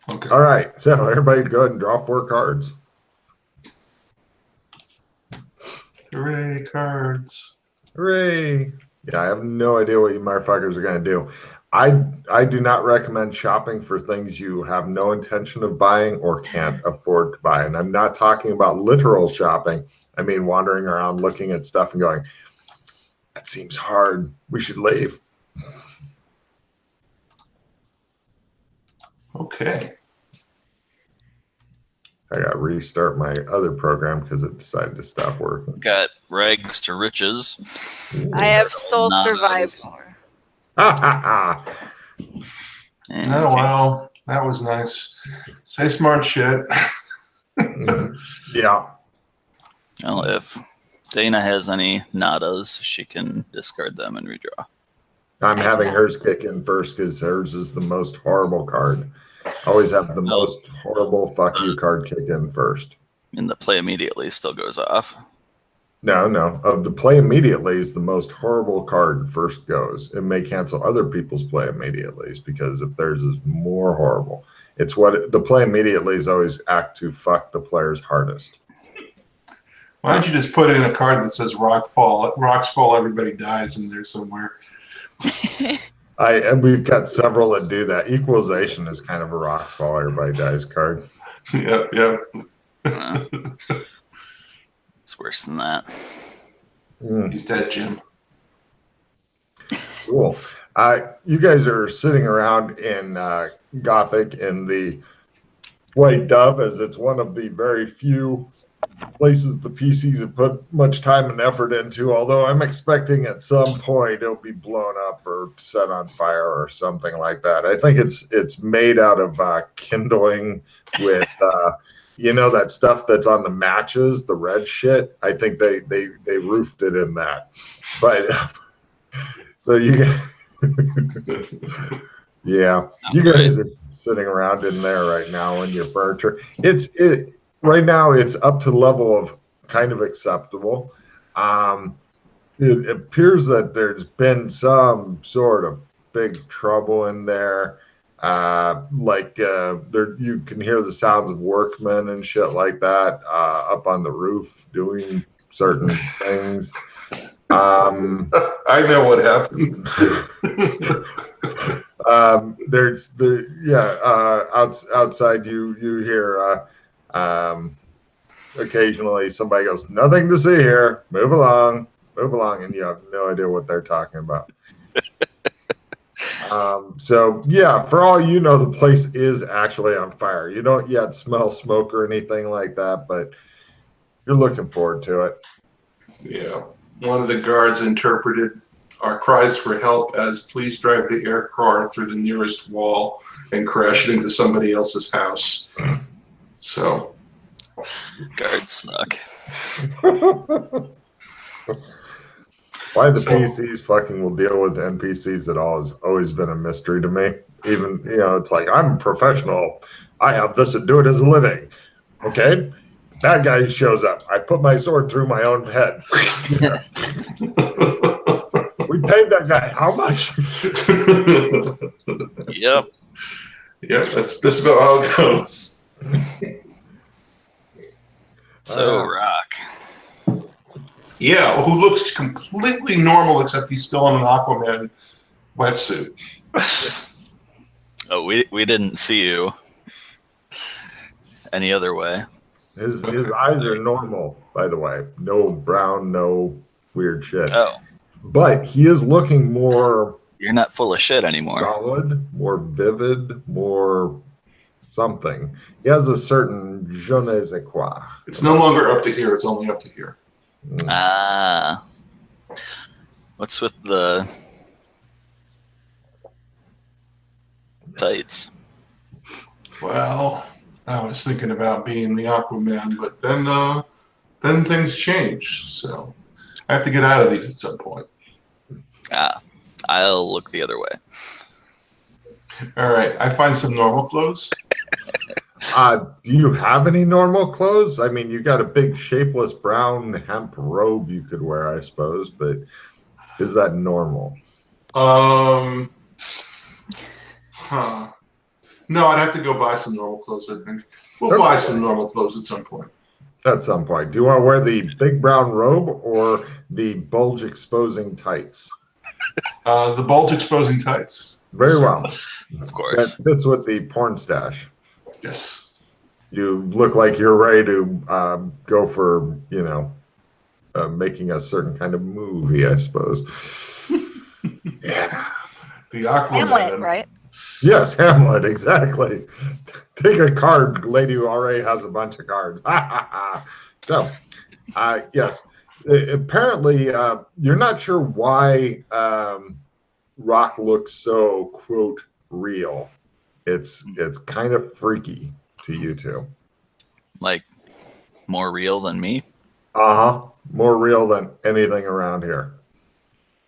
Okay. All right, so everybody go ahead and draw 4 cards. Hooray, cards. Hooray. Yeah, I have no idea what you motherfuckers are going to do. I do not recommend shopping for things you have no intention of buying or can't afford to buy. And I'm not talking about literal shopping. I mean wandering around looking at stuff and going, that seems hard. We should leave. Okay. I got to restart my other program because it decided to stop working. Got rags to riches. I have soul Nadas. survival. Ha ha ha. And Oh, well, that was nice. Say smart shit. Yeah. well, if Dana has any nadas, she can discard them and redraw. I'm having hers kick in first because hers is the most horrible card. Always have the most horrible fuck you card kick in first. And the play immediately still goes off. No. Of the play immediately is the most horrible card first goes. It may cancel other people's play immediately because if theirs is more horrible. It's what the play immediately is always act to fuck the player's hardest. Why don't you just put in a card that says rocks fall, everybody dies in there somewhere? And we've got several that do that. Equalization is kind of a rocks fall, everybody dies card. Yep. It's worse than that. He's dead, Jim. Cool. You guys are sitting around in Gothic in the White Dove, as it's one of the very few places the PCs have put much time and effort into, although I'm expecting at some point it'll be blown up or set on fire or something like that. I think it's made out of kindling with that stuff that's on the matches, the red shit. I think they roofed it in that. But so you yeah, you guys are sitting around in there right now in your furniture. Right now, it's up to the level of kind of acceptable. It appears that there's been some sort of big trouble in there. You can hear the sounds of workmen and shit like that up on the roof doing certain things. I know what happened. Outside you hear occasionally somebody goes, nothing to see here, move along, and you have no idea what they're talking about. So yeah, for all you know, the place is actually on fire. You don't yet smell smoke or anything like that, but you're looking forward to it. Yeah. One of the guards interpreted our cries for help as please drive the air car through the nearest wall and crash it into somebody else's house. So Guards suck. Why the PCs fucking will deal with NPCs at all has always been a mystery to me. Even, it's like, I'm a professional. I have this and do it as a living. Okay? That guy shows up. I put my sword through my own head. We paid that guy how much? Yep. Yeah, that's just about how it goes. So, Rock. Yeah, who looks completely normal except he's still in an Aquaman wetsuit. Oh, we didn't see you any other way. His eyes are normal, by the way. No brown, no weird shit. Oh. But he is looking more... You're not full of shit anymore. Solid, more vivid, more something. He has a certain je ne sais quoi. It's no longer up to here, it's only up to here. Ah. What's with the tights? Well, I was thinking about being the Aquaman, but then things change. So I have to get out of these at some point. Ah, I'll look the other way. All right, I find some normal clothes. Do you have any normal clothes? I mean, you got a big shapeless brown hemp robe you could wear, I suppose, but is that normal? No, I'd have to go buy some normal clothes, I think. We'll buy some normal clothes at some point. At some point. Do you want to wear the big brown robe or the bulge exposing tights? The bulge exposing tights. Very well. Of course. That fits with the porn stash. Yes. You look like you're ready to go for, making a certain kind of movie, I suppose. Yeah. The Aquaman. Hamlet, right? Yes, Hamlet, exactly. Take a card, lady who already has a bunch of cards. So, yes. Apparently, you're not sure why Rock looks so, quote, real. It's kind of freaky to you two. Like, more real than me? Uh-huh. More real than anything around here.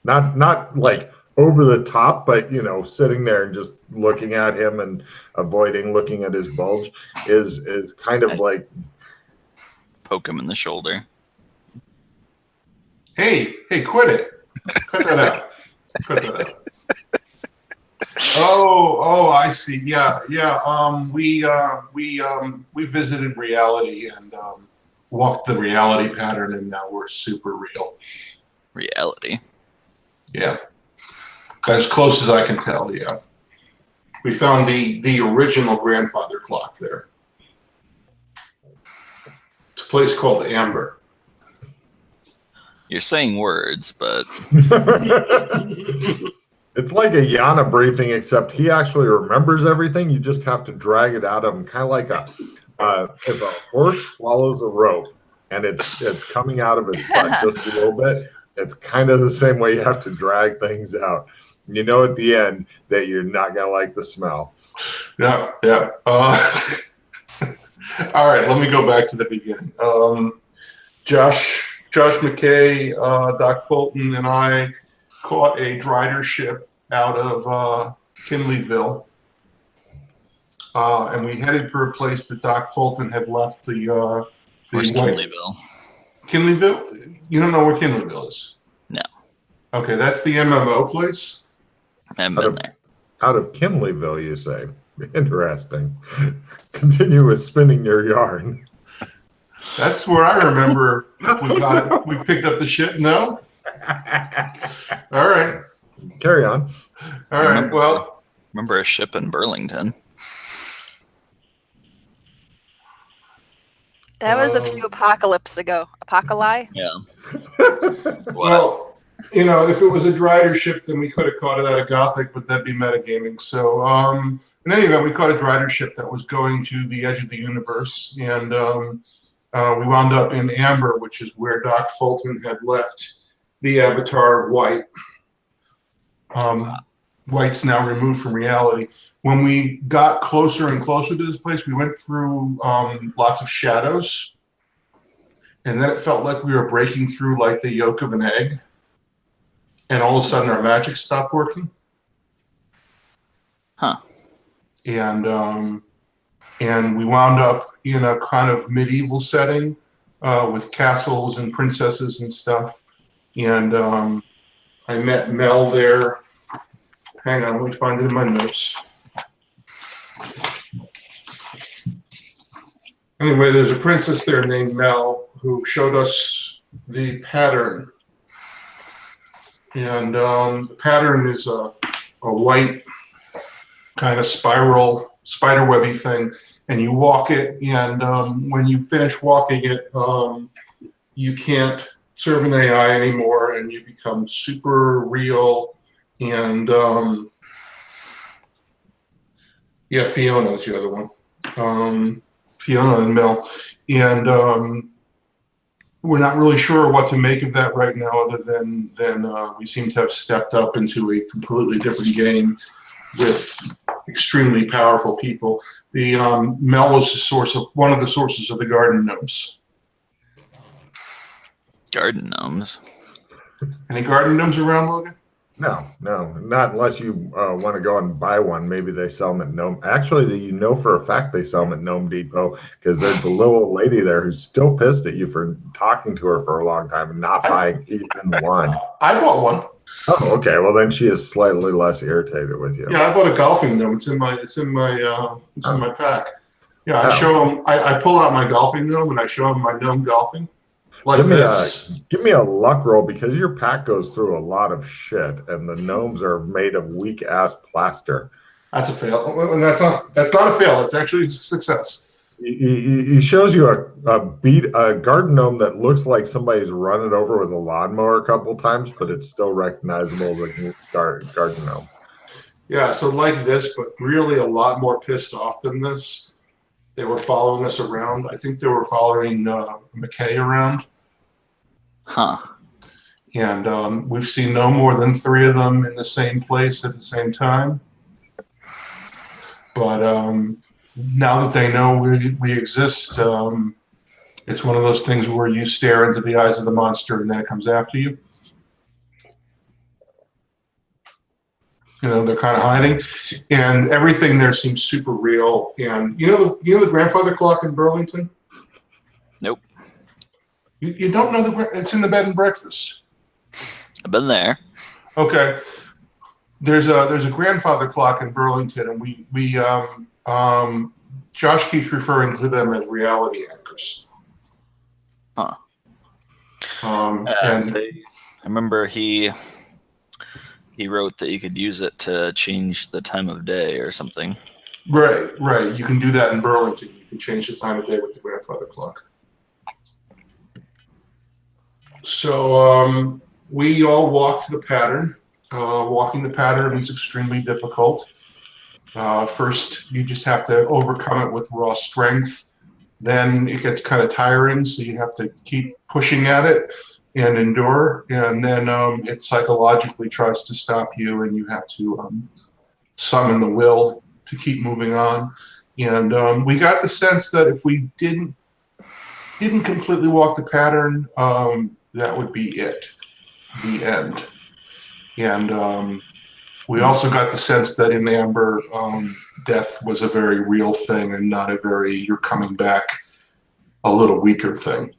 Not like over the top, but, sitting there and just looking at him and avoiding looking at his bulge is kind of like... Poke him in the shoulder. Hey, quit it. Cut that out. Cut that out. Oh, I see. Yeah. We visited reality and walked the reality pattern, and now we're super real. Reality? Yeah. As close as I can tell, yeah. We found the original grandfather clock there. It's a place called Amber. You're saying words, but... It's like a Yana briefing, except he actually remembers everything. You just have to drag it out of him, kind of like if a horse swallows a rope and it's coming out of his butt just a little bit. It's kind of the same way you have to drag things out. You know at the end that you're not gonna like the smell. Yeah. All right, let me go back to the beginning. Josh McKay, Doc Fulton, and I caught a drider ship out of Kinleyville, and we headed for a place that Doc Fulton had left the Where's Kinleyville? Kinleyville? You don't know where Kinleyville is? No. Okay, that's the MMO place. I haven't been there. Out of Kinleyville, you say? Interesting. Continue with spinning your yarn. That's where I remember we got it. We picked up the ship. No? All right. Carry on. All right. Well, remember a ship in Burlington? That was a few apocalypse ago. Apocalypse? Yeah. Well, if it was a drider ship, then we could have caught it out of Gothic, but that'd be metagaming. So, in any event, we caught a drider ship that was going to the edge of the universe, and we wound up in Amber, which is where Doc Fulton had left the avatar of White. White's now removed from reality. When we got closer and closer to this place, we went through lots of shadows, and then it felt like we were breaking through like the yolk of an egg, and all of a sudden our magic stopped working. Huh. And we wound up in a kind of medieval setting with castles and princesses and stuff. And I met Mel there. Hang on, let me find it in my notes. Anyway, there's a princess there named Mel who showed us the pattern. And the pattern is a white kind of spiral, spiderwebby thing. And you walk it, and when you finish walking it, you can't serve an AI anymore, and you become super real. And Fiona is the other one. Fiona and Mel. And we're not really sure what to make of that right now, other than we seem to have stepped up into a completely different game with extremely powerful people. The Mel was one of the sources of the garden gnomes. Garden gnomes? Any garden gnomes around, Logan? No, not unless you want to go and buy one. Maybe they sell them at Gnome. Actually, for a fact they sell them at Gnome Depot, because there's a little lady there who's still pissed at you for talking to her for a long time and not buying even one. I bought one. Oh, okay. Well, then she is slightly less irritated with you. Yeah, I bought a golfing gnome. It's in my pack. Yeah, I show him. I pull out my golfing gnome and I show him my gnome golfing like Give me this. give me a luck roll because your pack goes through a lot of shit, and the gnomes are made of weak ass plaster. That's a fail. And that's not a fail. It's actually a success. He shows you a garden gnome that looks like somebody's run it over with a lawnmower a couple times, but it's still recognizable as a garden gnome. Yeah, so like this, but really a lot more pissed off than this. They were following us around. I think they were following McKay around. Huh. And we've seen no more than 3 of them in the same place at the same time. But now that they know we exist, it's one of those things where you stare into the eyes of the monster and then it comes after you. You know, they're kind of hiding, and everything there seems super real. And you know the grandfather clock in Burlington? Nope. You don't know it's in the bed and breakfast. I've been there. Okay. There's a grandfather clock in Burlington, and we Josh keeps referring to them as reality anchors. Huh. And I remember he wrote that you could use it to change the time of day or something. right. You can do that in Burlington. You can change the time of day with the grandfather clock. So we all walked the pattern. Walking the pattern is extremely difficult. First, you just have to overcome it with raw strength. Then it gets kind of tiring, so you have to keep pushing at it and endure. And then it psychologically tries to stop you, and you have to summon the will to keep moving on. And we got the sense that if we didn't completely walk the pattern, that would be it, the end. And we also got the sense that in Amber, death was a very real thing and not a very you're coming back a little weaker thing.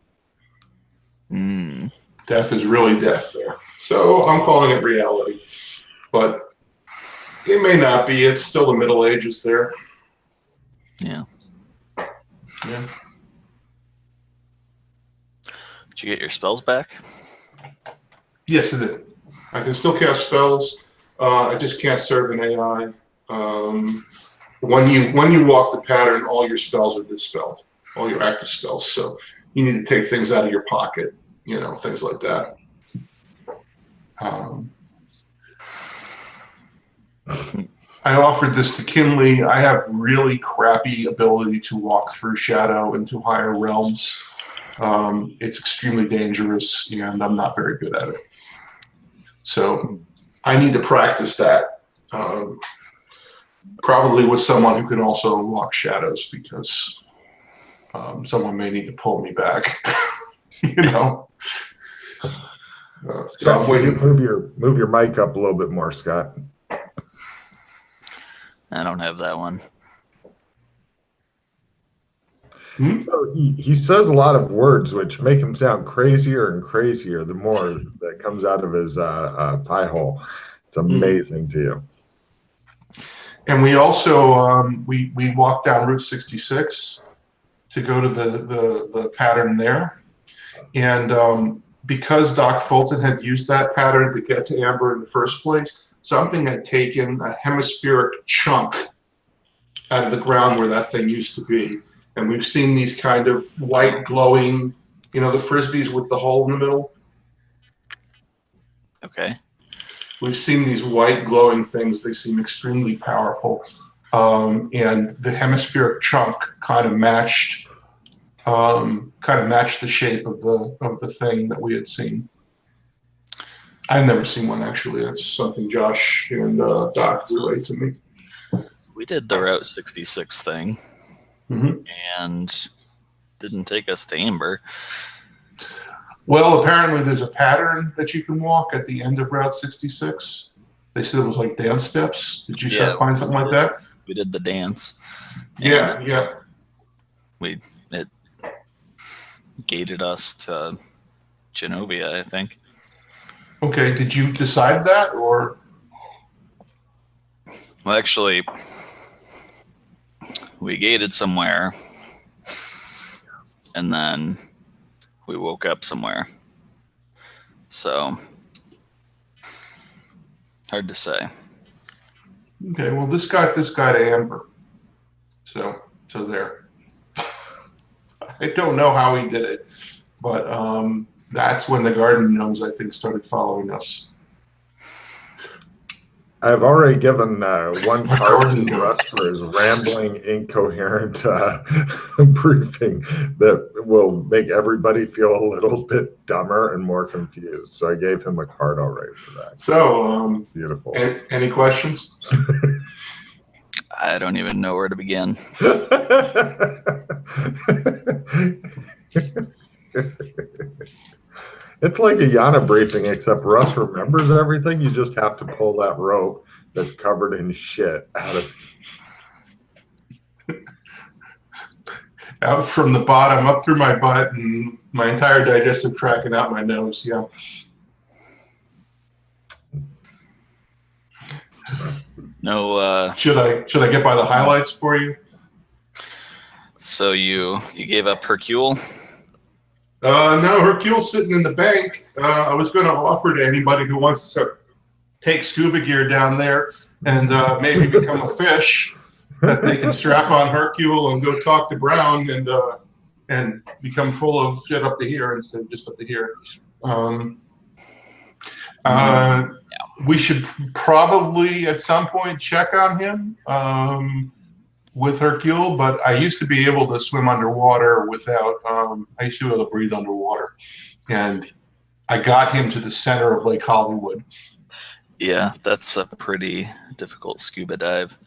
Death is really death there. So I'm calling it reality. But it may not be. It's still the Middle Ages there. Yeah. Yeah. Did you get your spells back? Yes, it did. I can still cast spells. I just can't serve an AI. When you walk the pattern, all your spells are dispelled, all your active spells. So you need to take things out of your pocket, things like that. I offered this to Kinley. I have really crappy ability to walk through shadow into higher realms. It's extremely dangerous, and I'm not very good at it. So I need to practice that, probably with someone who can also walk shadows, because someone may need to pull me back. So I'm waiting. Move your mic up a little bit more, Scott. I don't have that one. So he says a lot of words which make him sound crazier and crazier the more that comes out of his pie hole. It's amazing to you. And we also we walked down Route 66 to go to the pattern there, and because Doc Fulton had used that pattern to get to Amber in the first place, something had taken a hemispheric chunk out of the ground where that thing used to be. And we've seen these kind of white glowing, the Frisbees with the hole in the middle. Okay. We've seen these white glowing things. They seem extremely powerful. And the hemispheric chunk kind of matched the shape of the thing that we had seen. I've never seen one, actually. That's something Josh and Doc relayed to me. We did the Route 66 thing. Mm-hmm. And didn't take us to Amber. Well, apparently there's a pattern that you can walk at the end of Route 66. They said it was like dance steps. Did you find something like that? We did the dance. Yeah. It gated us to Genovia, I think. Okay, did you decide that, or? Well, actually, we gated somewhere, and then we woke up somewhere. So, hard to say. Okay, well, this got this guy to Amber. So there. I don't know how he did it, but that's when the garden gnomes, I think, started following us. I've already given one card to Russ for his rambling, incoherent briefing that will make everybody feel a little bit dumber and more confused. So I gave him a card already for that. So, beautiful. Any questions? I don't even know where to begin. It's like a Yana briefing, except Russ remembers everything. You just have to pull that rope that's covered in shit out from the bottom, up through my butt, and my entire digestive tract, and out my nose. Yeah. No. Should I get by the highlights for you? So you gave up Hercule? No, Hercule's sitting in the bank. I was going to offer to anybody who wants to take scuba gear down there and maybe become a fish, that they can strap on Hercule and go talk to Brown and become full of shit up to here instead of just up to here. We should probably at some point check on him with Hercule, but I used to be able to swim underwater without, I used to be able to breathe underwater. And I got him to the center of Lake Hollywood. Yeah, that's a pretty difficult scuba dive.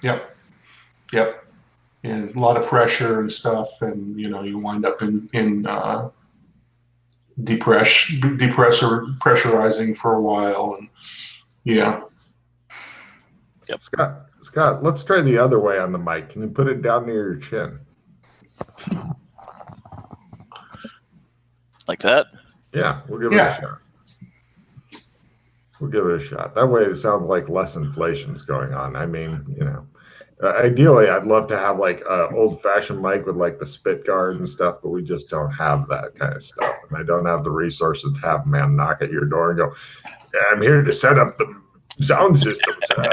Yep. And a lot of pressure and stuff, and you wind up in pressurizing for a while, and yeah. Yep. Scott, let's try the other way on the mic. Can you put it down near your chin? Like that? Yeah, we'll give it a shot. We'll give it a shot. That way it sounds like less inflation's going on. I mean, ideally, I'd love to have like an old-fashioned mic with like the spit guard and stuff, but we just don't have that kind of stuff. And I don't have the resources to have a man knock at your door and go, I'm here to set up the sound system, sir.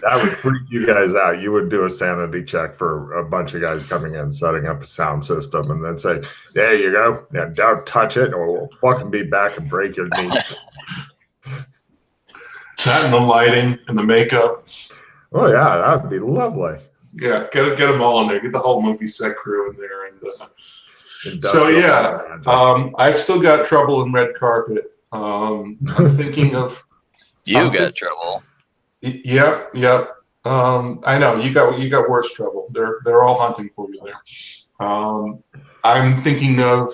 That would freak you guys out. You would do a sanity check for a bunch of guys coming in, setting up a sound system, and then say, there you go. Now don't touch it or we'll fucking be back and break your knees. That and the lighting and the makeup. Oh, yeah, that would be lovely. Yeah, get them all in there. Get the whole movie set crew in there. And so, yeah, I've still got trouble in red carpet. I'm thinking of... You got trouble. Yep. I know you got worse trouble. They're all hunting for you there. I'm thinking of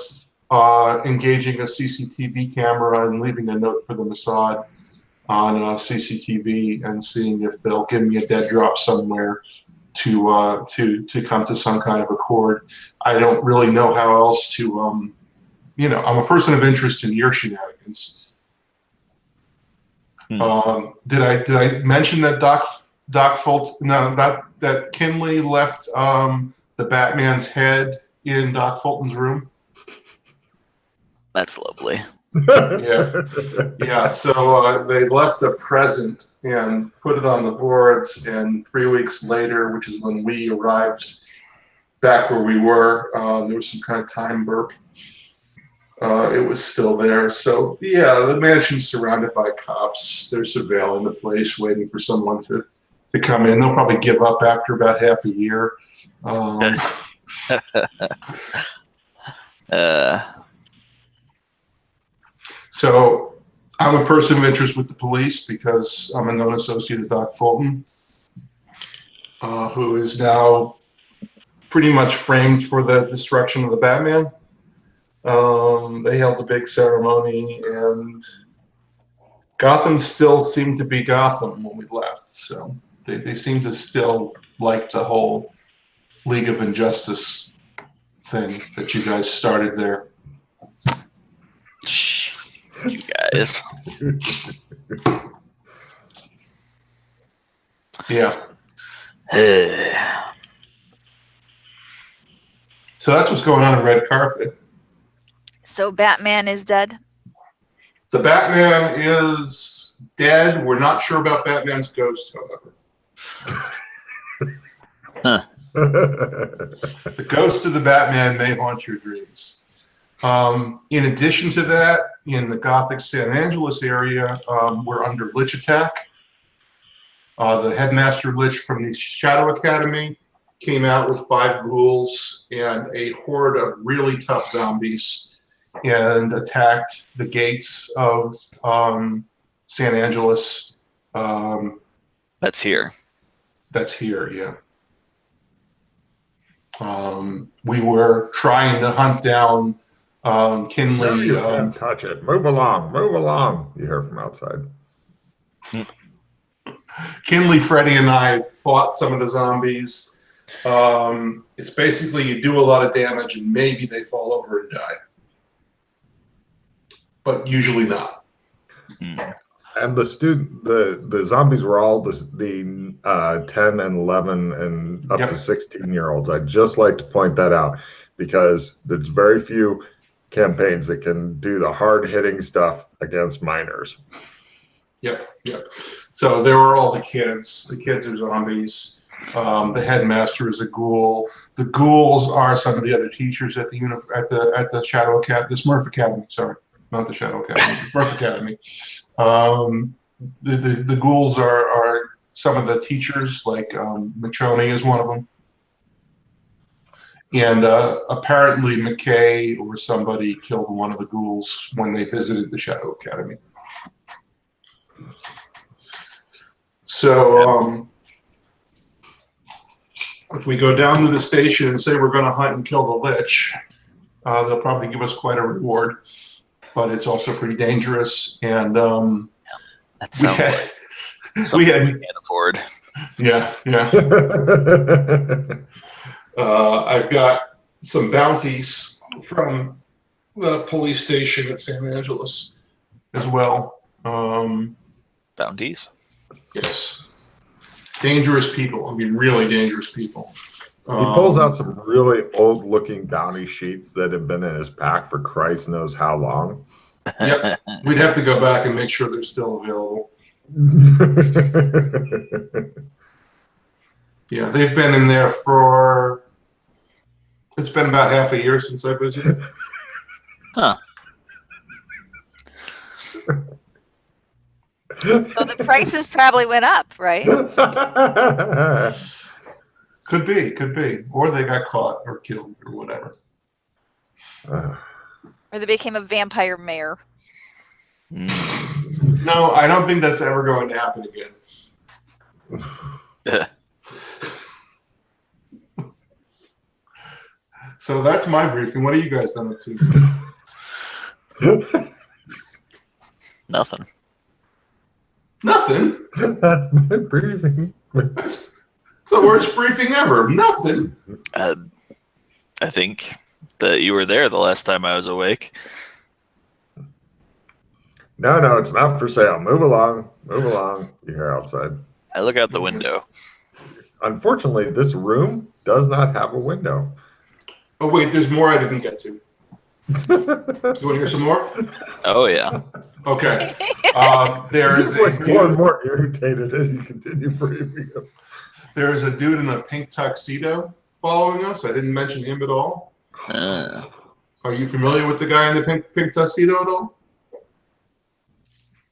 engaging a CCTV camera and leaving a note for the Mossad on CCTV and seeing if they'll give me a dead drop somewhere to come to some kind of accord. I don't really know how else to I'm a person of interest in your shenanigans. Did I mention that that Kinley left the Batman's head in Doc Fulton's room? That's lovely. Yeah. So they left a present and put it on the boards, and 3 weeks later, which is when we arrived back where we were, there was some kind of time burp. It was still there. So, yeah, the mansion's surrounded by cops. They're surveilling the place, waiting for someone to come in. They'll probably give up after about half a year. So I'm a person of interest with the police because I'm a known associate of Doc Fulton, who is now pretty much framed for the destruction of the Batman. They held a big ceremony, and Gotham still seemed to be Gotham when we left. So they seem to still like the whole League of Injustice thing that you guys started there. Anyways. Yeah. So that's what's going on in Red Carpet. So Batman is dead? The Batman is dead. We're not sure about Batman's ghost, however. Huh. The ghost of the Batman may haunt your dreams. In addition to that, in the Gothic San Angeles area, we're under Lich attack. The headmaster Lich from the Shadow Academy came out with 5 ghouls and a horde of really tough zombies and attacked the gates of San Angeles. That's here. That's here, yeah. We were trying to hunt down Kinley. No, you can't touch it. Move along, you hear from outside. Kinley, Freddie, and I fought some of the zombies. It's basically you do a lot of damage and maybe they fall over and die. But usually not. And the zombies were all the 10 and 11 and up to 16-year-olds. I'd just like to point that out because there's very few campaigns that can do the hard-hitting stuff against minors. Yep. So there were all the kids. The kids are zombies. The headmaster is a ghoul. The ghouls are some of the other teachers at the Shadow Academy, the Smurf Academy. Sorry, not the Shadow Academy, the Smurf Academy. The ghouls are some of the teachers, like Machoni is one of them. And apparently McKay or somebody killed one of the ghouls when they visited the Shadow Academy. So if we go down to the station and say we're going to hunt and kill the Lich, they'll probably give us quite a reward. But it's also pretty dangerous, and that sounds like something we can't afford. Yeah. I've got some bounties from the police station at San Angeles as well. Bounties? Yes. Dangerous people. I mean, really dangerous people. He pulls out some really old-looking bounty sheets that have been in his pack for Christ knows how long. Yep. We'd have to go back and make sure they're still available. Yeah, they've been in there for... It's been about half a year since I visited. Huh. So the prices probably went up, right? Could be. Or they got caught or killed or whatever. Or they became a vampire mayor. No, I don't think that's ever going to happen again. So that's my briefing. What have you guys been up to? Nothing. Nothing? That's my briefing. That's the worst briefing ever. Nothing. I think that you were there the last time I was awake. No, it's not for sale. Move along. You hear outside. I look out the window. Unfortunately, this room does not have a window. Oh, wait, there's more I didn't get to. You want to hear some more? Oh, yeah. Okay. There He is just looks a more and more irritated as you continue briefing him. There is a dude in a pink tuxedo following us. I didn't mention him at all. Are you familiar with the guy in the pink tuxedo at all?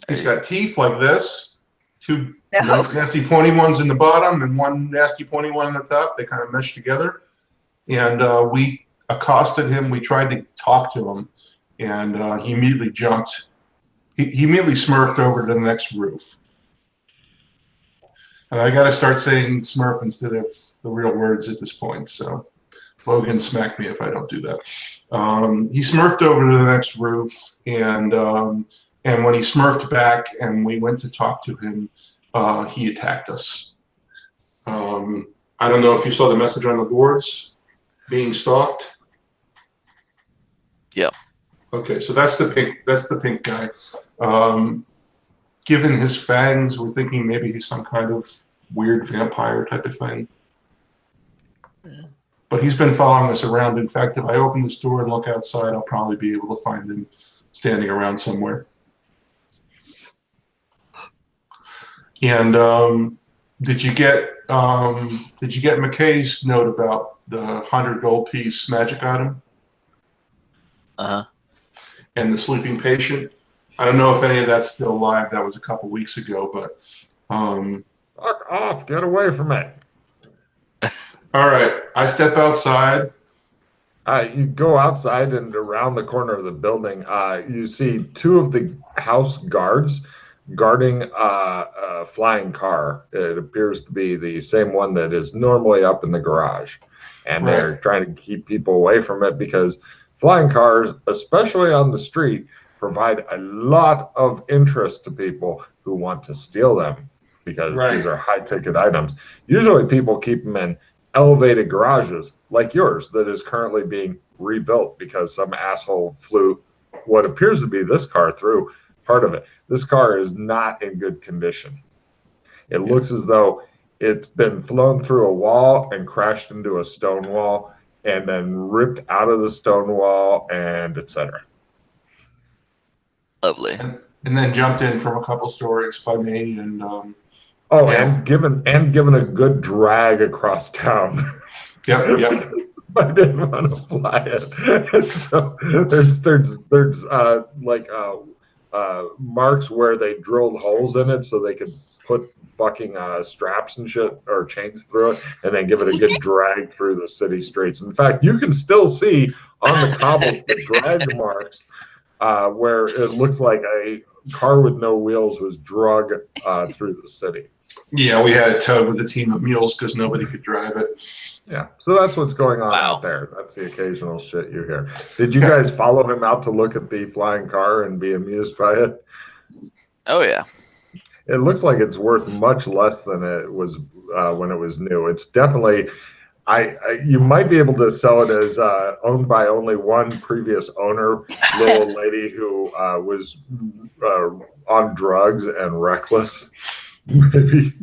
He's got teeth like this, two nasty pointy ones in the bottom and one nasty pointy one on the top. They kind of mesh together. And we accosted him. We tried to talk to him, and he immediately jumped. He immediately smurfed over to the next roof. I got to start saying Smurf instead of the real words at this point. So Logan smack me if I don't do that. He smurfed over to the next roof, and when he smurfed back and we went to talk to him, he attacked us. I don't know if you saw the message on the boards, being stalked. Yep. Okay, so that's the pink guy. Given his fangs, we're thinking maybe he's some kind of weird vampire type of thing. But he's been following us around. In fact, if I open this door and look outside, I'll probably be able to find him standing around somewhere. And did you get McKay's note about the 100 gold piece magic item? Uh-huh. And the sleeping patient? I don't know if any of that's still alive. That was a couple weeks ago, but Fuck off, get away from it. all right. I step outside. You go outside and around the corner of the building, you see two of the house guards guarding a flying car. It appears to be the same one that is normally up in the garage. And they're trying to keep people away from it because flying cars, especially on the street, provide a lot of interest to people who want to steal them because these are high-ticket items. Usually people keep them in elevated garages like yours that is currently being rebuilt because some asshole flew what appears to be this car through part of it. This car is not in good condition. It looks as though it's been flown through a wall and crashed into a stone wall and then ripped out of the stone wall and etc. Lovely. And then jumped in from a couple stories by me and and given a good drag across town. Yep. I didn't want to fly it. And so there's marks where they drilled holes in it so they could put fucking straps and shit or chains through it and then give it a good drag through the city streets. In fact, you can still see on the cobbles the drag marks where it looks like a car with no wheels was drug through the city. Yeah, we had it towed with a team of mules because nobody could drive it. Yeah, so that's what's going on out there. That's the occasional shit you hear. Did you guys follow him out to look at the flying car and be amused by it? Oh, yeah. It looks like it's worth much less than it was when it was new. It's definitely, you might be able to sell it as owned by only one previous owner, little lady who was on drugs and reckless. Maybe.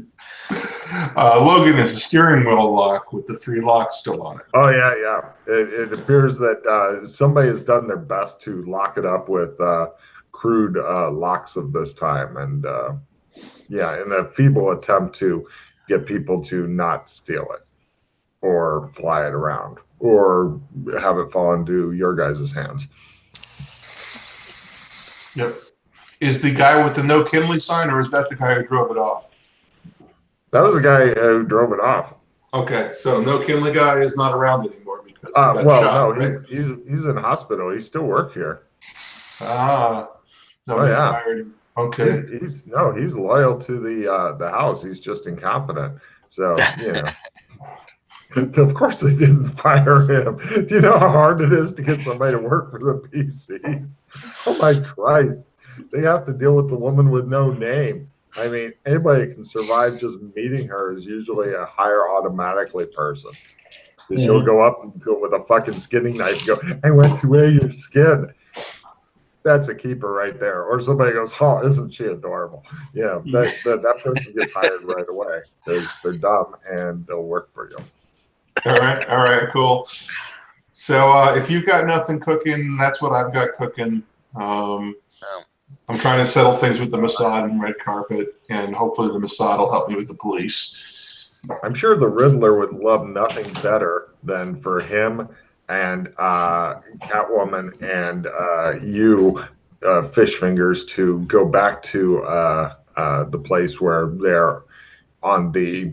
Logan is a steering wheel lock with the 3 locks still on it. Oh, yeah. It appears that somebody has done their best to lock it up with crude locks of this time. And, in a feeble attempt to get people to not steal it or fly it around or have it fall into your guys' hands. Yep. Is the guy with the no Kinley sign, or is that the guy who drove it off? That was the guy who drove it off. Okay, so no Kinley guy is not around anymore because he got shot, right? he's in hospital. He still works here. Nobody's hired him. Okay. He's loyal to the house. He's just incompetent. So of course they didn't fire him. Do you know how hard it is to get somebody to work for the PC? Oh my Christ. They have to deal with the woman with no name. I mean, anybody can survive just meeting her is usually a hire automatically person. She'll go up and go with a fucking skinning knife and go, I went to wear your skin. That's a keeper right there. Or somebody goes, oh, isn't she adorable? Yeah, that person gets hired right away because they're dumb and they'll work for you. All right, cool. So if you've got nothing cooking, that's what I've got cooking. I'm trying to settle things with the Mossad and red carpet, and hopefully the Mossad will help me with the police. I'm sure the Riddler would love nothing better than for him and Catwoman and you, Fish Fingers, to go back to the place where they're on the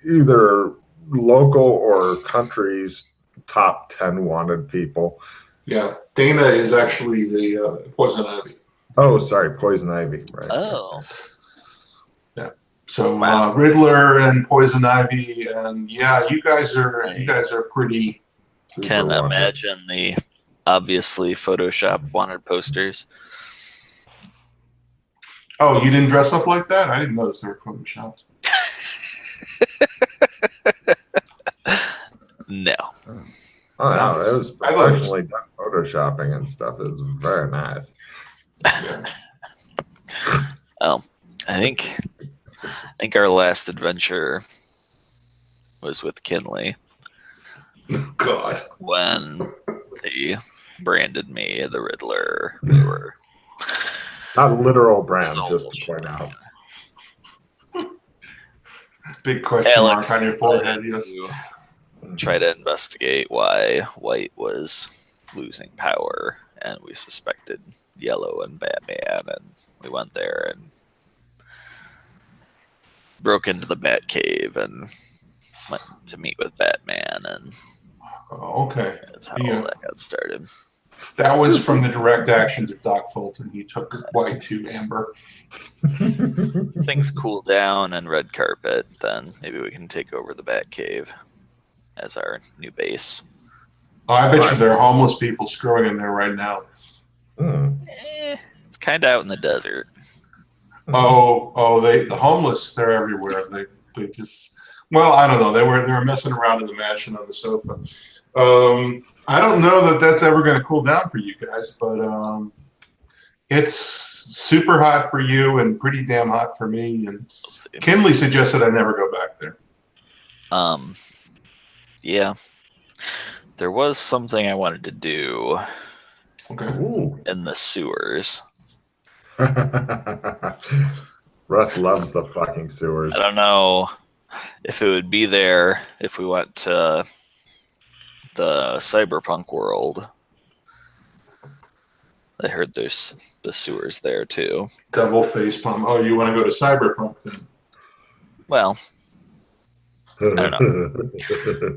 either local or country's top 10 wanted people. Yeah, Dana is actually the Poison Ivy. Oh, sorry, Poison Ivy. Right. Oh. Yeah. So Riddler and Poison Ivy, and you guys are pretty. Can imagine the obviously Photoshop wanted posters. Oh, you didn't dress up like that? I didn't notice they were photoshopped. No. Oh no, it was professionally done photoshopping and stuff. It was very nice. Yeah. Well, I think our last adventure was with Kinley God. when they branded me the Riddler. They were Not a literal it brand, was just all to point out. Big question Alex mark on your forehead, decided yes. to try to investigate why White was losing power, and we suspected Yellow and Batman, and we went there and broke into the Batcave and went to meet with Batman, and Oh, okay. that's how Yeah. all that got started. That was from the direct actions of Doc Fulton. He took White to Amber. Things cool down and red carpet, then maybe we can take over the Batcave as our new base. Oh, I bet you Right. there are homeless people screwing in there right now. It's kind of out in the desert. The homeless, they're everywhere. They just, well, I don't know. They were messing around in the mansion on the sofa. I don't know that that's ever going to cool down for you guys, but it's super hot for you and pretty damn hot for me. And We'll see. Kinley suggested I never go back there. Yeah. There was something I wanted to do Okay. Ooh. in the sewers. Russ loves the fucking sewers. I don't know if it would be there if we went to the cyberpunk world. I heard there's the sewers there too. Double face palm. Oh, you want to go to Cyberpunk then? Well, don't know.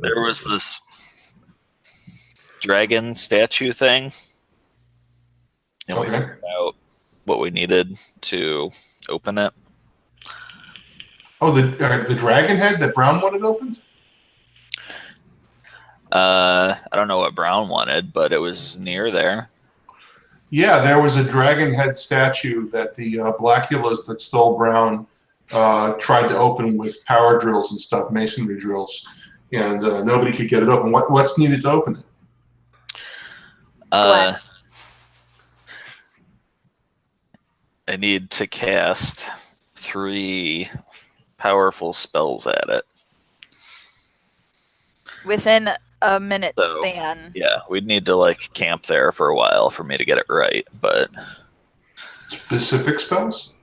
There was this dragon statue thing, and we Okay. figured out what we needed to open it. Oh, the dragon head that Brown wanted opened? I don't know what Brown wanted, but it was near there. Yeah, there was a dragon head statue that the Blackulas that stole Brown tried to open with power drills and stuff, masonry drills, and nobody could get it open. What's needed to open it? Glenn. I need to cast 3 powerful spells at it. Within a minute So, span. Yeah, we'd need to like camp there for a while for me to get it right, but Specific spells?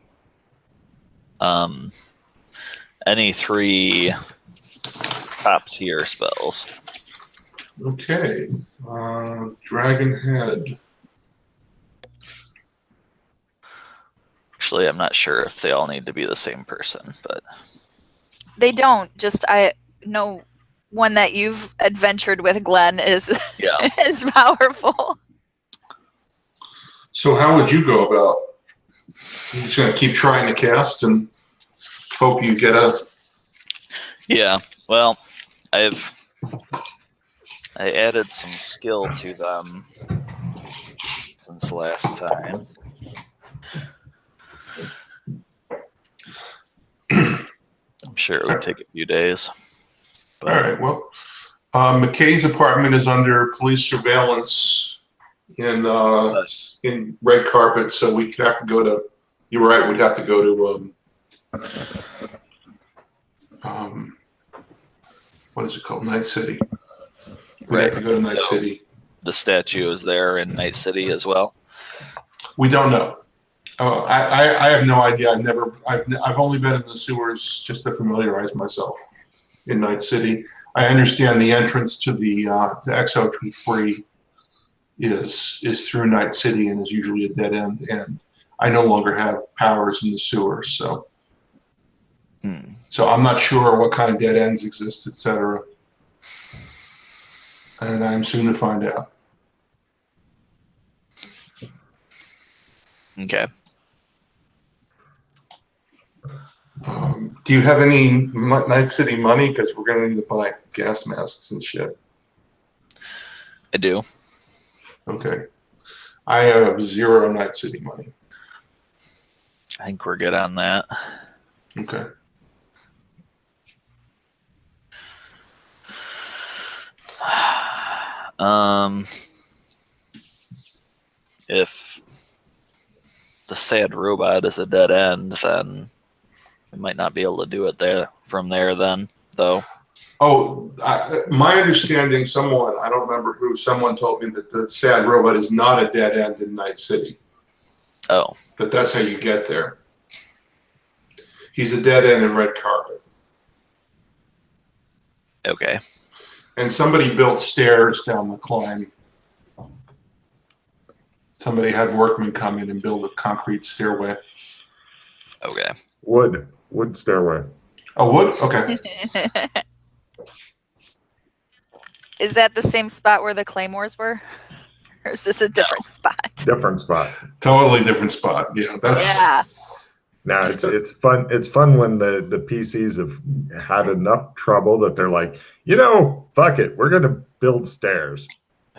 any 3 top tier spells. Okay. Dragon head. Actually, I'm not sure if they all need to be the same person, but They don't. Just I know one that you've adventured with, Glenn, is yeah. is powerful. So how would you go about? You're just gonna keep trying to cast and hope you get a. Yeah, well, I added some skill to them since last time. I'm sure it would take a few days. All right. Well, McKay's apartment is under police surveillance in red carpet, so we'd have to go to. You were right. We'd have to go to. What is it called? Night City. We'd have to go to Night So City. the statue is there in Night City as well. We don't know. I have no idea. I've only been in the sewers just to familiarize myself in Night City. I understand the entrance to the to XO23 is through Night City and is usually a dead end. And I no longer have powers in the sewers, so I'm not sure what kind of dead ends exist, etc. And I'm soon to find out. Okay. Do you have any Night City money? Because we're going to need to buy gas masks and shit. I do. Okay. I have 0 Night City money. I think we're good on that. Okay. If the sad robot is a dead end, then we might not be able to do it there from there. Then, though. Oh, my understanding, I don't remember who, someone told me that the sad robot is not a dead end in Night City. Oh, That's how you get there. He's a dead end in Red Carpet. okay. And somebody built stairs down the climb. Somebody had workmen come in and build a concrete stairway. Okay. Wood stairway. Oh, wood? Okay. Is that the same spot where the claymores were? Or is this a different spot? Different spot. Totally different spot. Yeah, Yeah. Now it's fun. It's fun when the PCs have had enough trouble that they're like, fuck it, we're gonna build stairs.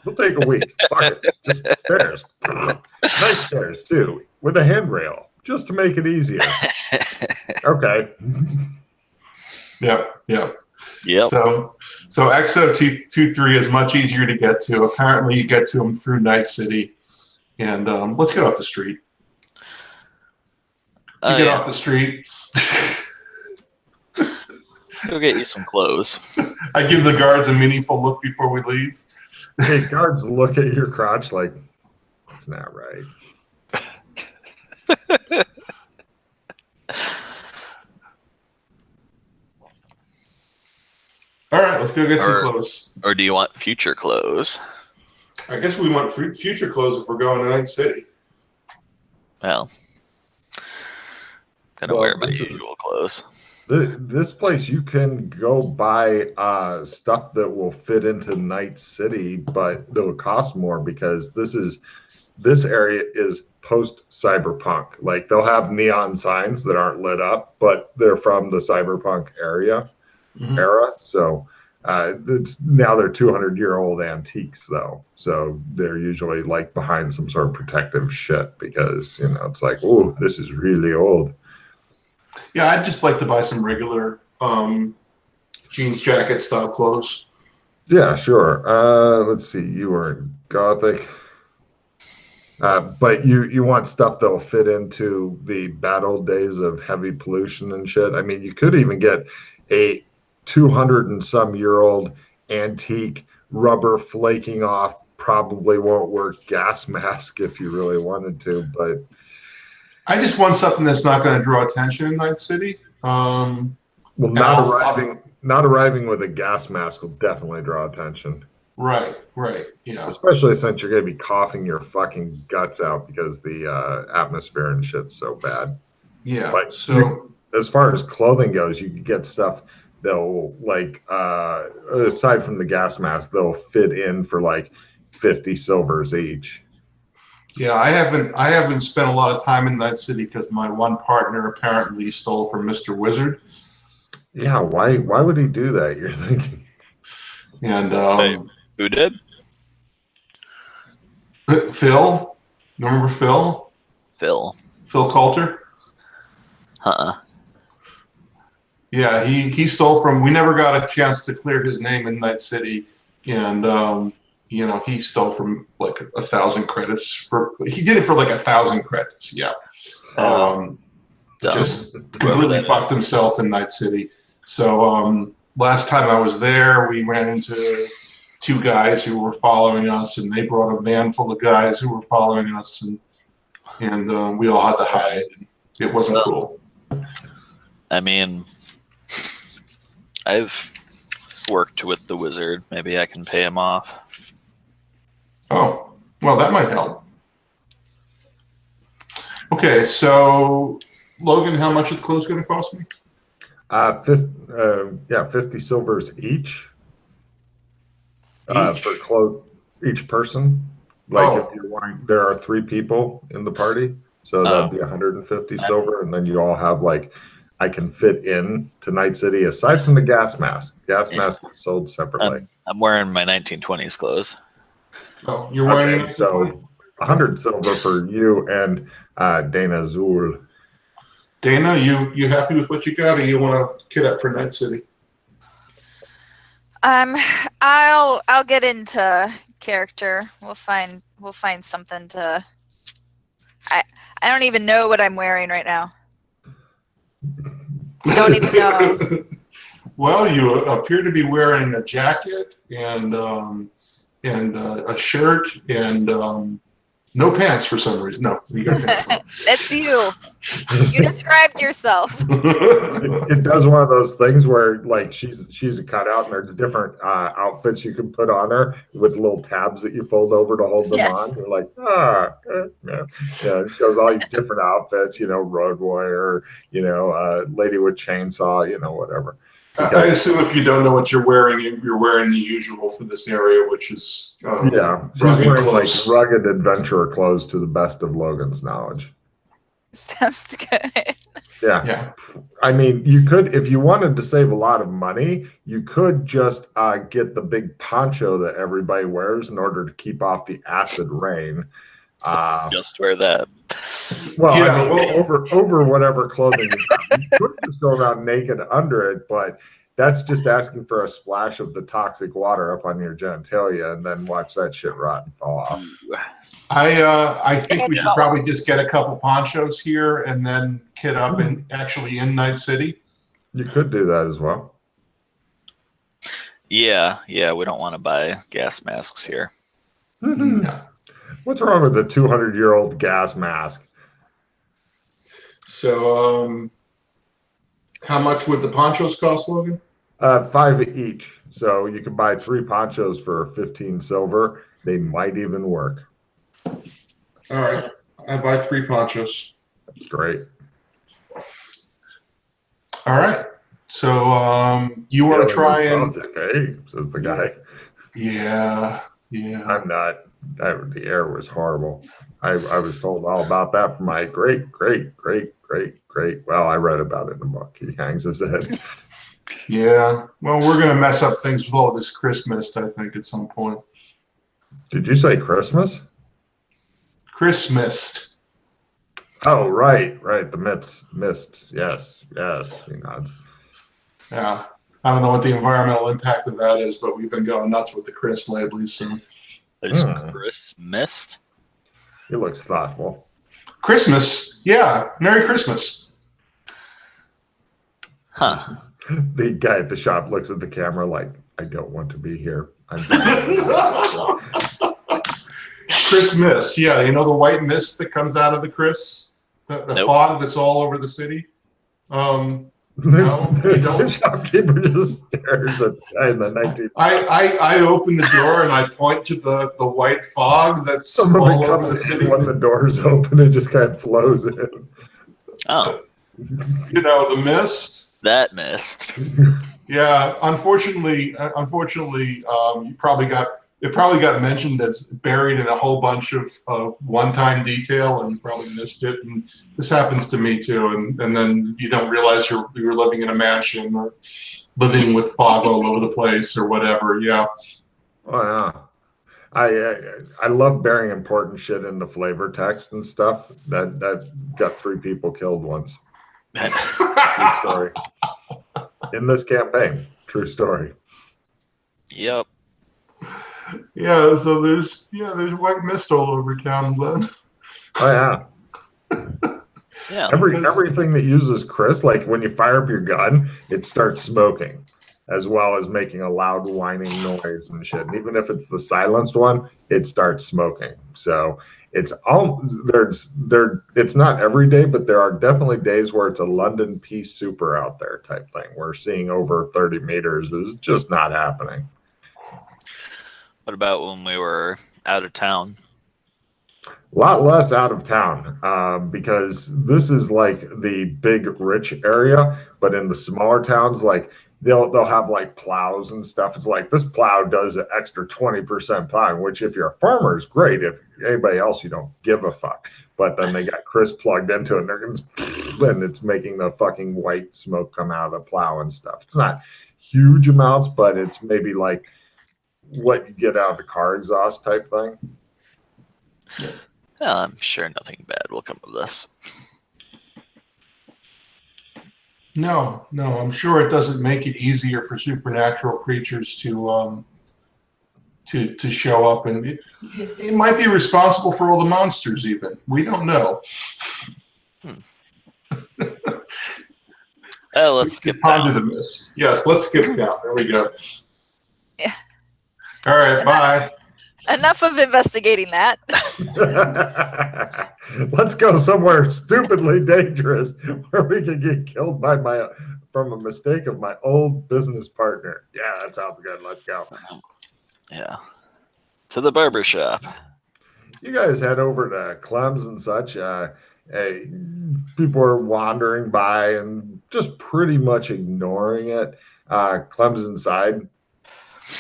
We'll take a week. Fuck it, just stairs. Nice stairs too, with a handrail, just to make it easier. Okay. Yep. Yep. So XO23 is much easier to get to. Apparently, you get to them through Night City. And let's get off the street. Get off the street. Let's go get you some clothes. I give the guards a meaningful look before we leave. Hey, guards look at your crotch like, that's not right. All right, let's go get some clothes. Or do you want future clothes? I guess we want future clothes if we're going to Night City. Well, gonna wear my usual clothes. This place, you can go buy stuff that will fit into Night City, but that would cost more because this area is post-cyberpunk. Like, they'll have neon signs that aren't lit up, but they're from the cyberpunk era. So they're 200-year-old antiques, though. So they're usually like behind some sort of protective shit because, it's like, oh, this is really old. Yeah, I'd just like to buy some regular jeans jacket style clothes. Yeah, sure. Let's see. You were in Gothic. But you want stuff that will fit into the bad old days of heavy pollution and shit. I mean, you could even get a 200 and some year old antique rubber flaking off, probably won't work gas mask if you really wanted to, but I just want something that's not going to draw attention in Night City. Well, not arriving with a gas mask will definitely draw attention. Right, yeah. Especially since you're going to be coughing your fucking guts out because the atmosphere and shit's so bad. Yeah. But so as far as clothing goes, you can get stuff that'll aside from the gas mask, they'll fit in for like 50 silvers each. Yeah, I haven't spent a lot of time in Night City because my one partner apparently stole from Mr. Wizard. Yeah, why would he do that? You're thinking. And who did? Phil, remember Phil? Phil Coulter. Yeah, he stole from. We never got a chance to clear his name in Night City, and he stole from like 1,000 credits he did it for like 1,000 credits. Yeah. Just completely fucked himself in Night City. So last time I was there, we ran into two guys who were following us, and they brought a van full of guys who were following us, and we all had to hide. It wasn't cool. I mean, I've worked with the wizard. Maybe I can pay him off. Oh, well, that might help. Okay, so Logan, how much is the clothes going to cost me? 50 silvers each. For clothes, each person. If you're wanting, there are 3 people in the party, so that'd be 150 silver, and then you all have I can fit in to Night City aside from the gas mask. Gas mask is sold separately. I'm wearing my 1920s clothes. Oh, you're wearing so 100 silver for you and Dana Zul. Dana, you happy with what you got, or you want to kit up for Night City? I'll get into character. We'll find something to I don't even know what I'm wearing right now. Don't even know. Well, you appear to be wearing a jacket and a shirt and no pants for some reason. No, you got pants on. That's you. You described yourself. It does one of those things where like she's a cutout and there's different outfits you can put on her with little tabs that you fold over to hold them Yes. on. You're like, yeah. It shows all these different outfits, road warrior, lady with chainsaw, whatever. I assume if you don't know what you're wearing the usual for this area, which is She's wearing like rugged adventurer clothes to the best of Logan's knowledge. Sounds good. Yeah. I mean, you could, if you wanted to save a lot of money, you could just get the big poncho that everybody wears in order to keep off the acid rain. Just wear that. Well, yeah, over whatever clothing you could just go around naked under it, but that's just asking for a splash of the toxic water up on your genitalia and then watch that shit rot and fall off. I think we should probably just get a couple ponchos here and then kit up in Night City. You could do that as well. Yeah, we don't want to buy gas masks here. No. What's wrong with the 200-year-old gas mask? So, how much would the ponchos cost, Logan? 5 each. So you can buy 3 ponchos for 15 silver. They might even work. All right, I buy 3 ponchos. That's great. All right. So, you want to try and? Hey, says the guy. Yeah. I'm not. The air was horrible. I was told all about that from my great. Well, I read about it in a book. He hangs his head. Yeah. Well, we're gonna mess up things with all this Christmas, I think, at some point. Did you say Christmas? Christmas. Oh, right. The mist. Yes. He nods. Yeah. I don't know what the environmental impact of that is, but we've been going nuts with the Chris lately. So. There's Chris missed. He looks thoughtful. Christmas, yeah. Merry Christmas. Huh. The guy at the shop looks at the camera like, I don't want to be here. Chris mist, yeah. You know the white mist that comes out of the Chris? The fog that's all over the city? No, you don't. The shopkeeper just stares at the guy in the 19. I open the door and I point to the white fog that's all over the city. When the door's open, it just kind of flows in. Oh. The mist. That mist. Yeah, unfortunately, it probably got mentioned as buried in a whole bunch of one-time detail, and you probably missed it. And this happens to me too. And then you don't realize you're living in a mansion or living with fog all over the place or whatever. Yeah. Oh yeah. I love burying important shit into flavor text and stuff. That got 3 people killed once. True story. In this campaign, true story. Yep. Yeah, so there's white mist all over town, then. Oh yeah. Yeah. Everything that uses Chris, like when you fire up your gun, it starts smoking, as well as making a loud whining noise and shit. And even if it's the silenced one, it starts smoking. So it's it's not every day, but there are definitely days where it's a London Peace Super out there type thing. Where seeing over 30 meters is just not happening. What about when we were out of town? A lot less out of town because this is like the big rich area, but in the smaller towns, like they'll have like plows and stuff. It's like this plow does an extra 20% plowing, which if you're a farmer is great. If anybody else, you don't give a fuck. But then they got Chris plugged into it, and they're and it's making the fucking white smoke come out of the plow and stuff. It's not huge amounts, but it's maybe like what you get out of the car exhaust type thing. Well, I'm sure nothing bad will come of this. No, I'm sure it doesn't make it easier for supernatural creatures to to show up, and it might be responsible for all the monsters. Even we don't know. Let's skip down. Ponder the miss. Yes, let's skip down. There we go. Yeah. All right. Bye. Enough of investigating that. Let's go somewhere stupidly dangerous where we can get killed from a mistake of my old business partner. Yeah, that sounds good. Let's go. Yeah. To the barber shop. You guys head over to Clem's and such. People are wandering by and just pretty much ignoring it. Clem's inside.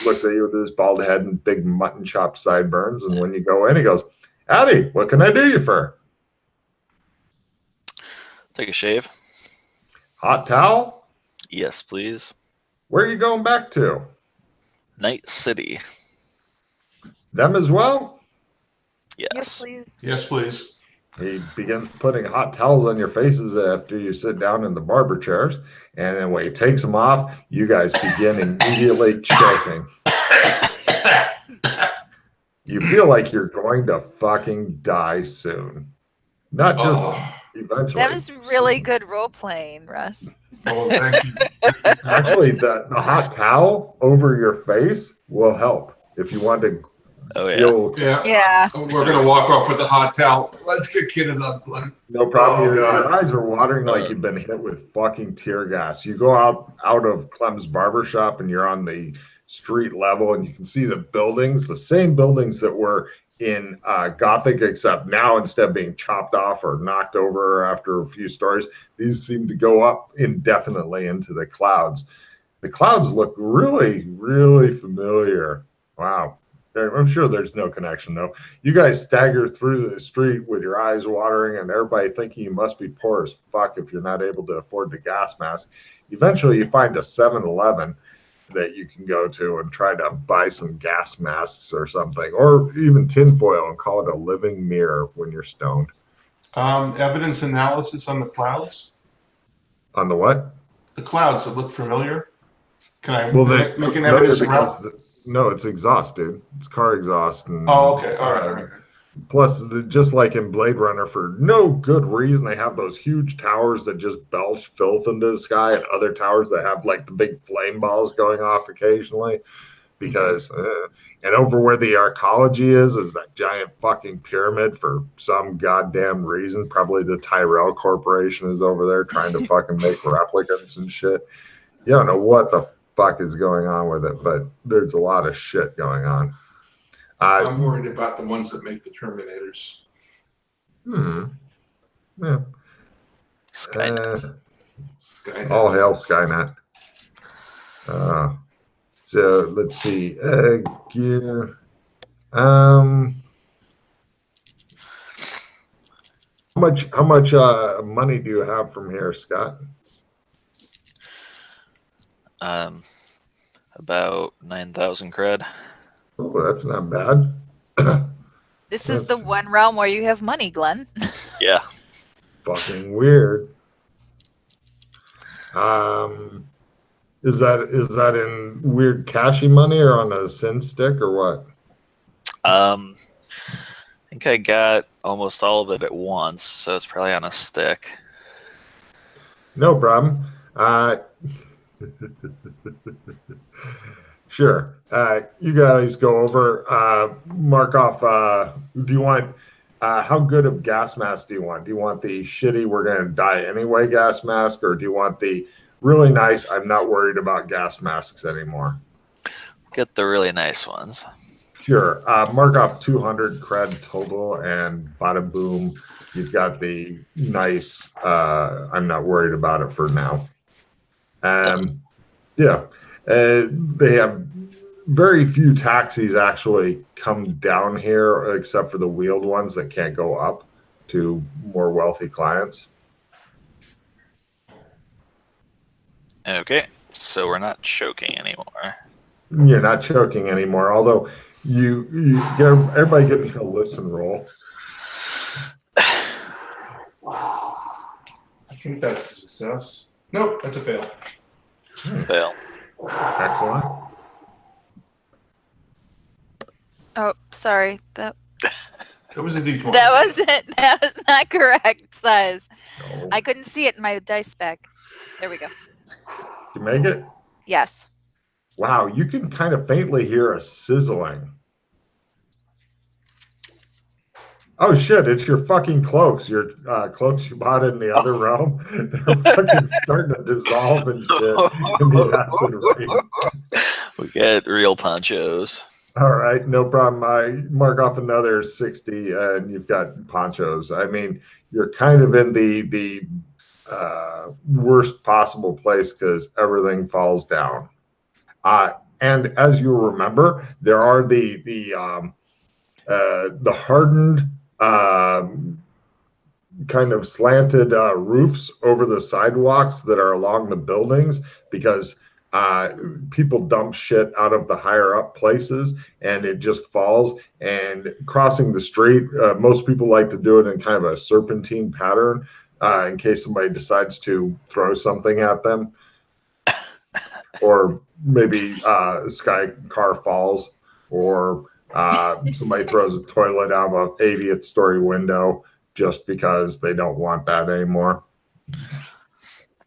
Looks at you with his bald head and big mutton chop sideburns. And when you go in, he goes, "Howdy, what can I do you for? Take a shave. Hot towel? Yes, please. Where are you going back to? Night City. Them as well?" Yes. please. Yes, please. He begins putting hot towels on your faces after you sit down in the barber chairs. And then when he takes them off, you guys begin immediately choking. You feel like you're going to fucking die soon. Not just eventually. That was really good role playing, Russ. Oh, thank you. Actually, the hot towel over your face will help if you want to. Oh, yeah. Feel, Yeah. We're gonna walk off with a hot towel. Let's get kitted up, Glenn. no problem. Oh, Your God. eyes are watering like you've been hit with fucking tear gas. You go out of Clem's barbershop and you're on the street level and you can see the buildings, the same buildings that were in Gothic, except now instead of being chopped off or knocked over after a few stories, these seem to go up indefinitely into the clouds. The clouds look really, really familiar. Wow. I'm sure there's no connection, though. You guys stagger through the street with your eyes watering and everybody thinking you must be poor as fuck if you're not able to afford the gas mask. Eventually, you find a 7-Eleven that you can go to and try to buy some gas masks or something, or even tinfoil and call it a living mirror when you're stoned. Evidence analysis on the clouds. On the what? The clouds that look familiar. Can I make an no, evidence because around? no, it's exhaust, dude. It's car exhaust. And, Oh, okay. All right. Plus, just like in Blade Runner, for no good reason, they have those huge towers that just belch filth into the sky, and other towers that have like the big flame balls going off occasionally. Because, and over where the arcology is that giant fucking pyramid for some goddamn reason. Probably the Tyrell Corporation is over there trying to fucking make replicants and shit. You don't know what the fuck is going on with it, but there's a lot of shit going on. I'm worried about the ones that make the Terminators. Yeah. Skynet. Skynet. All hail Skynet. So let's see. How much money do you have from here, Scott? About 9,000 cred. Oh, that's not bad. This is the one realm where you have money, Glenn. Yeah. Fucking weird. Is that in weird cashy money or on a sin stick or what? I think I got almost all of it at once, so it's probably on a stick. No problem. Sure. You guys go over, mark off. Do you want, how good of gas mask do you want? Do you want the shitty, we're going to die anyway gas mask, or do you want the really nice, I'm not worried about gas masks anymore? Get the really nice ones. Sure. Mark off 200 cred total, and bada boom, you've got the nice, I'm not worried about it for now. Yeah. They have very few taxis actually come down here, except for the wheeled ones that can't go up to more wealthy clients. Okay, so we're not choking anymore. You're not choking anymore, although you get everybody give me a listen roll. I think that's a success. Nope, that's a fail. Fail. Excellent. Oh, sorry. That was a D20. that was not correct size. No. I couldn't see it in my dice spec. There we go. You make it? Yes. Wow, you can kind of faintly hear a sizzling. Oh shit, it's your fucking cloaks. Your cloaks you bought in the other realm. They're fucking starting to dissolve and shit in the acid rain. We get real ponchos. All right, no problem. I mark off another 60 and you've got ponchos. I mean, you're kind of in the worst possible place because everything falls down. And as you remember, there are the hardened kind of slanted roofs over the sidewalks that are along the buildings because people dump shit out of the higher up places and it just falls. And crossing the street, most people like to do it in kind of a serpentine pattern in case somebody decides to throw something at them. Or maybe a sky car falls, or somebody throws a toilet out of an 80th story window just because they don't want that anymore.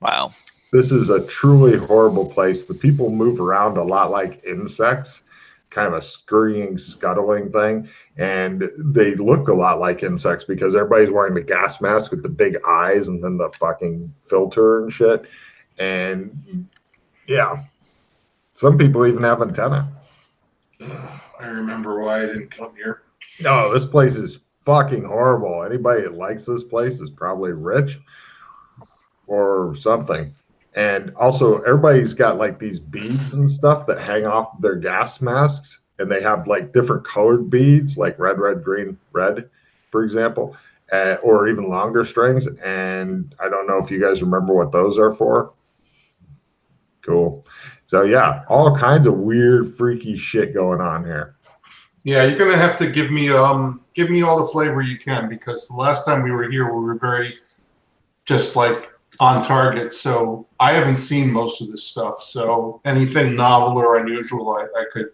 Wow. This is a truly horrible place. The people move around a lot like insects, kind of a scurrying, scuttling thing. And they look a lot like insects because everybody's wearing the gas mask with the big eyes and then the fucking filter and shit. And yeah, some people even have antennae. I remember why I didn't come here. No, this place is fucking horrible. Anybody that likes this place is probably rich or something. And also, everybody's got like these beads and stuff that hang off their gas masks, and they have like different colored beads, like red, red, green, red, for example, or even longer strings. And I don't know if you guys remember what those are for. Cool. So yeah, all kinds of weird, freaky shit going on here. Yeah, you're gonna have to give me all the flavor you can, because the last time we were here, we were very just like on target. So I haven't seen most of this stuff. So anything novel or unusual, I could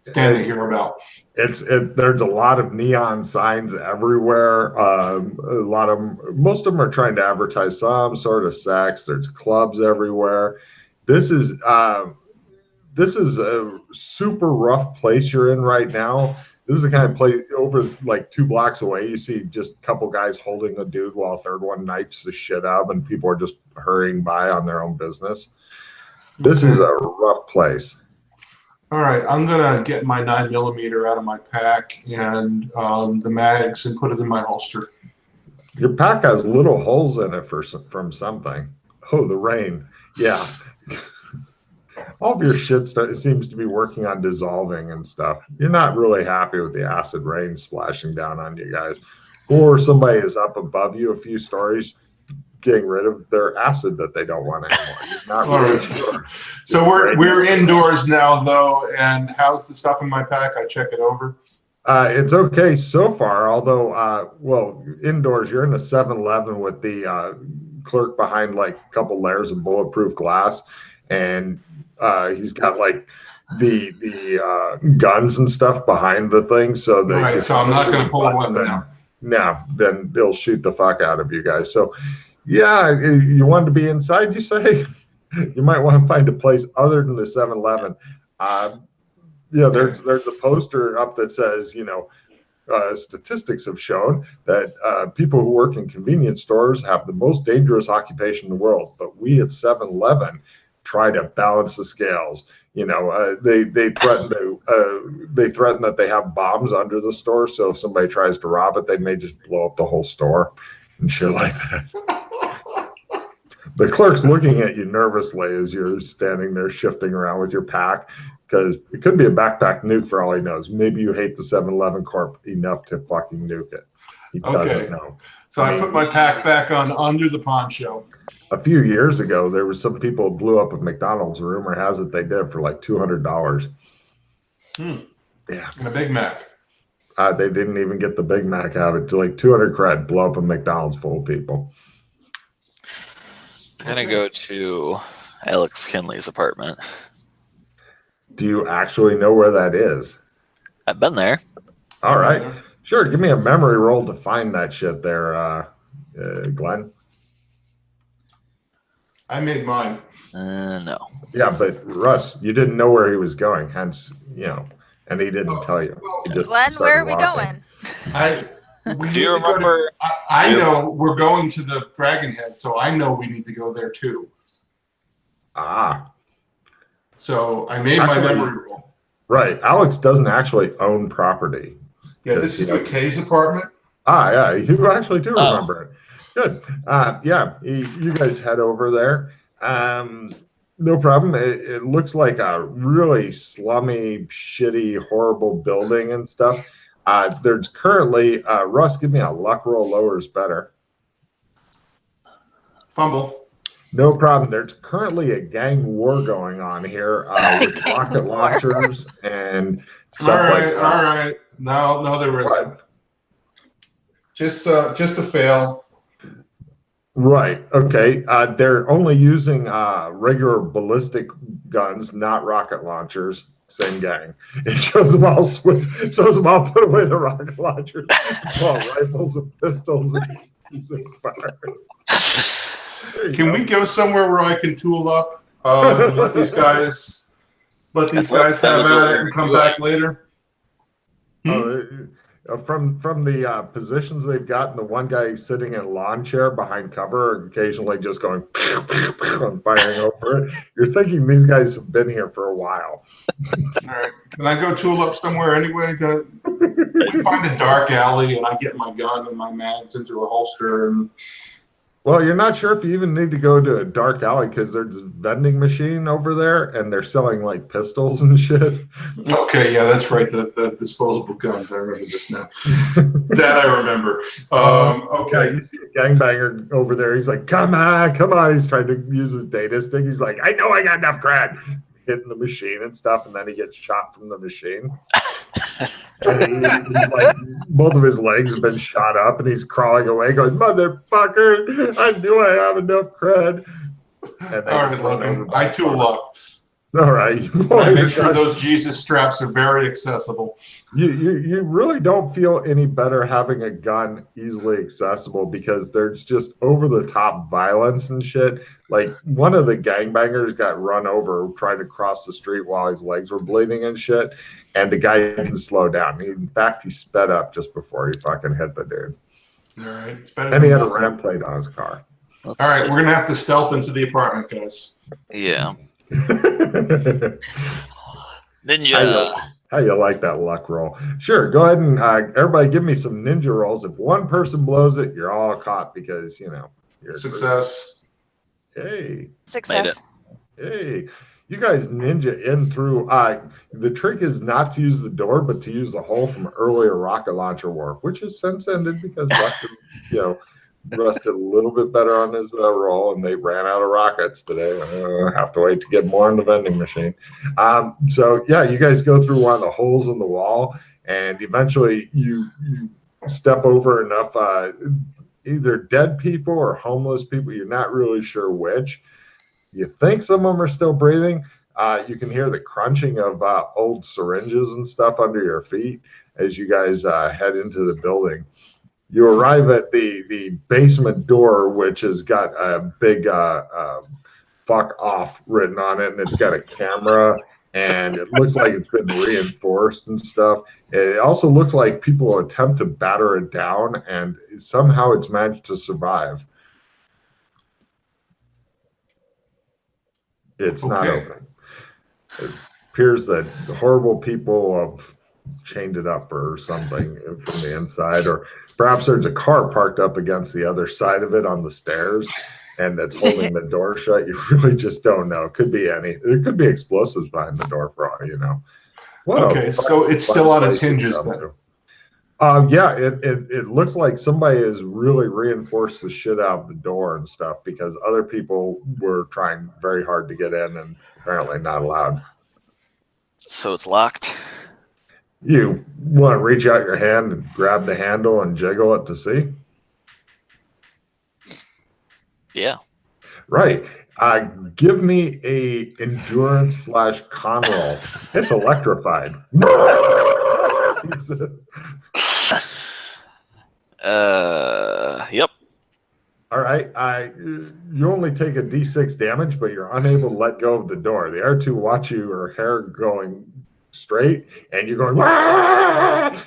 stand to hear about. There's a lot of neon signs everywhere. Most of them are trying to advertise some sort of sex. There's clubs everywhere. This is a super rough place you're in right now. This is the kind of place over like 2 blocks away. You see just a couple guys holding a dude while a third one knifes the shit up, and people are just hurrying by on their own business. This is a rough place. All right, I'm gonna get my 9mm out of my pack and the mags and put it in my holster. Your pack has little holes in it from something. Oh, the rain. Yeah. All of your shit seems to be working on dissolving and stuff. You're not really happy with the acid rain splashing down on you guys. Or somebody is up above you a few stories getting rid of their acid that they don't want anymore. You're not really sure. So we're indoors now, though, and how's the stuff in my pack? I check it over. It's okay so far, although, well, indoors, you're in a 7-Eleven with the clerk behind like a couple layers of bulletproof glass, and he's got like the guns and stuff behind the thing, so that right. So I'm not going to pull a weapon out. No, then they'll shoot the fuck out of you guys. So, yeah, you wanted to be inside, you say? You might want to find a place other than the 7-Eleven. Yeah, there's a poster up that says, statistics have shown that people who work in convenience stores have the most dangerous occupation in the world. But we at 7-Eleven try to balance the scales. They threaten that they have bombs under the store, so if somebody tries to rob it, they may just blow up the whole store and shit like that. The clerk's looking at you nervously as you're standing there shifting around with your pack, because it could be a backpack nuke for all he knows. Maybe you hate the 7-Eleven Corp enough to fucking nuke it. He doesn't know. So I put my pack back on under the poncho. A few years ago, there was some people who blew up a McDonald's. Rumor has it they did it for like $200. Yeah. And a Big Mac. They didn't even get the Big Mac out of it. Like 200 cred, blow up a McDonald's full of people. I'm going to go to Alex Kinley's apartment. Do you actually know where that is? I've been there. All right. Sure. Give me a memory roll to find that shit there, Glenn. I made mine. No. Yeah, but Russ, you didn't know where he was going, hence, and he didn't tell you. He just Glenn, started where are we walking. going? Do you remember? I know we're going to the Dragon Head, so I know we need to go there too. Ah. So I made my memory roll. Right. Alex doesn't actually own property. Yeah, this is McKay's apartment. Ah, yeah, you actually do remember it. Good. Yeah, you guys head over there. No problem. It looks like a really slummy, shitty, horrible building and stuff. There's currently, Russ, give me a luck roll, lower is better. Fumble. No problem. There's currently a gang war going on here with rocket launchers and stuff like that. All right. No, there isn't. What? Just a fail. Right. Okay. They're only using regular ballistic guns, not rocket launchers. Same gang. It shows them all put away the rocket launchers, well, rifles and pistols and fire. Can we go somewhere where I can tool up? Let these guys have at it and come back later. From the positions they've gotten, the one guy sitting in a lawn chair behind cover, occasionally just going and firing over it. You're thinking these guys have been here for a while. All right. Can I go tool up somewhere anyway? We find a dark alley and I get my gun and my mags into a holster and. Well, you're not sure if you even need to go to a dark alley because there's a vending machine over there and they're selling like pistols and shit. Okay, yeah, that's right. The disposable guns. I remember this now. That I remember. Okay. You see a gangbanger over there. He's like, come on. He's trying to use his data stick. He's like, I know I got enough cred. Hitting the machine and stuff, and then he gets shot from the machine. And he's like, both of his legs have been shot up, and he's crawling away, going, "Motherfucker! I knew I have enough cred." And all right, look, I tool up. All right, I make sure those Jesus straps are very accessible. You really don't feel any better having a gun easily accessible because there's just over the top violence and shit. Like one of the gangbangers got run over trying to cross the street while his legs were bleeding and shit, and the guy didn't slow down. In fact, he sped up just before he fucking hit the dude. All right, it's better. And he had a ramp plate on his car. All right, we're gonna have to stealth into the apartment, guys. Yeah. Ninja. How you like that luck roll? Sure, go ahead and everybody give me some ninja rolls. If one person blows it, you're all caught because you're success. Hey. Success. Hey. You guys ninja in through. The trick is not to use the door, but to use the hole from earlier rocket launcher work, which has since ended because Russ did a little bit better on his roll, and they ran out of rockets today. Have to wait to get more in the vending machine. So yeah, you guys go through one of the holes in the wall, and eventually you step over enough either dead people or homeless people. You're not really sure which. You think some of them are still breathing. You can hear the crunching of old syringes and stuff under your feet as you guys head into the building. You arrive at the basement door, which has got a big "fuck off" written on it, and it's got a camera, and it looks like it's been reinforced and stuff. It also looks like people attempt to batter it down, and somehow it's managed to survive. It's not open. It appears that horrible people have chained it up or something from the inside, or perhaps there's a car parked up against the other side of it on the stairs and that's holding the door shut. You really just don't know. It could be there could be explosives behind the door for all you know. Okay, so it's still on its hinges then. Yeah, it looks like somebody has really reinforced the shit out of the door and stuff because other people were trying very hard to get in and apparently not allowed. So it's locked. You want to reach out your hand and grab the handle and jiggle it to see? Yeah. Right. Give me a endurance /con roll. It's electrified. Yep. All right. You only take a d6 damage, but you're unable to let go of the door. The R2 watch your hair going straight, and you're going, "Wah!"